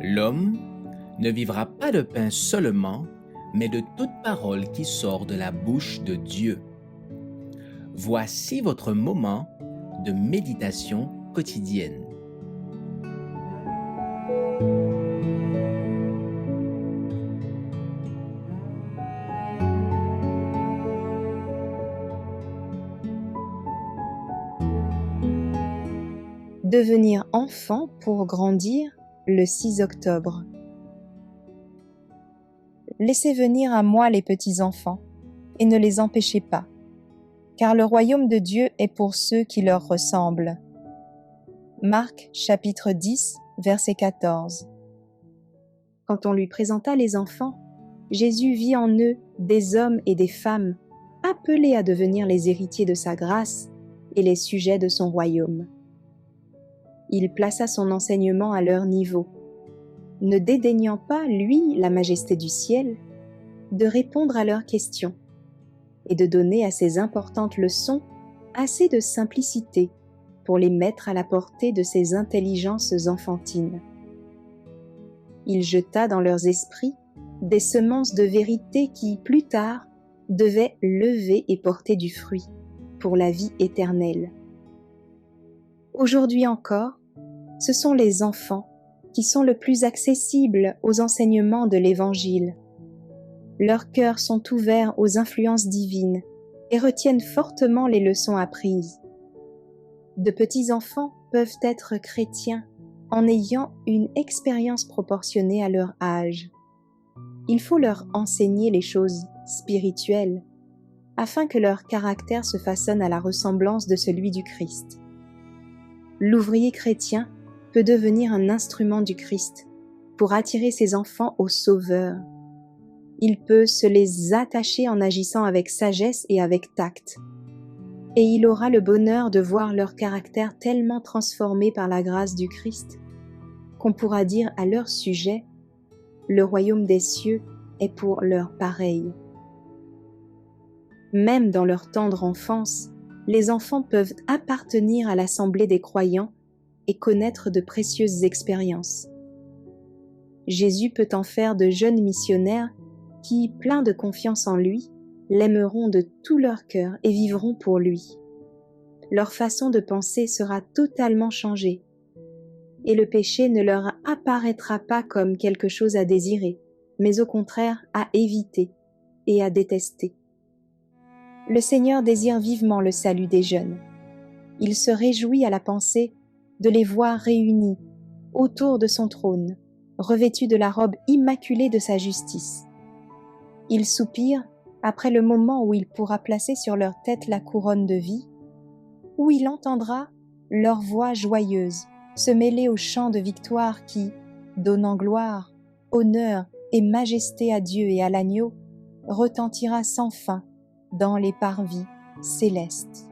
L'homme ne vivra pas de pain seulement, mais de toute parole qui sort de la bouche de Dieu. Voici votre moment de méditation quotidienne. Devenir enfant pour grandir, le 6 octobre. Laissez venir à moi les petits enfants, et ne les empêchez pas, car le royaume de Dieu est pour ceux qui leur ressemblent. Marc chapitre 10, verset 14. Quand on lui présenta les enfants, Jésus vit en eux des hommes et des femmes appelés à devenir les héritiers de sa grâce et les sujets de son royaume. Il plaça son enseignement à leur niveau, ne dédaignant pas, lui, la majesté du ciel, de répondre à leurs questions et de donner à ces importantes leçons assez de simplicité pour les mettre à la portée de ces intelligences enfantines. Il jeta dans leurs esprits des semences de vérité qui, plus tard, devaient lever et porter du fruit pour la vie éternelle. Aujourd'hui encore, ce sont les enfants qui sont le plus accessibles aux enseignements de l'Évangile. Leurs cœurs sont ouverts aux influences divines et retiennent fortement les leçons apprises. De petits enfants peuvent être chrétiens en ayant une expérience proportionnée à leur âge. Il faut leur enseigner les choses spirituelles afin que leur caractère se façonne à la ressemblance de celui du Christ. L'ouvrier chrétien peut devenir un instrument du Christ pour attirer ses enfants au Sauveur. Il peut se les attacher en agissant avec sagesse et avec tact. Et il aura le bonheur de voir leur caractère tellement transformé par la grâce du Christ qu'on pourra dire à leur sujet « Le royaume des cieux est pour leurs pareils ». Même dans leur tendre enfance, les enfants peuvent appartenir à l'assemblée des croyants et connaître de précieuses expériences. Jésus peut en faire de jeunes missionnaires qui, pleins de confiance en lui, l'aimeront de tout leur cœur et vivront pour lui. Leur façon de penser sera totalement changée et le péché ne leur apparaîtra pas comme quelque chose à désirer, mais au contraire à éviter et à détester. Le Seigneur désire vivement le salut des jeunes. Il se réjouit à la pensée de les voir réunis autour de son trône, revêtus de la robe immaculée de sa justice. Il soupire après le moment où il pourra placer sur leur tête la couronne de vie, où il entendra leur voix joyeuse se mêler aux chants de victoire qui, donnant gloire, honneur et majesté à Dieu et à l'agneau, retentira sans fin dans les parvis célestes.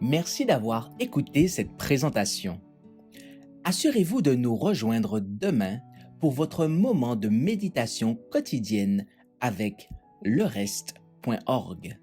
Merci d'avoir écouté cette présentation. Assurez-vous de nous rejoindre demain pour votre moment de méditation quotidienne avec lereste.org.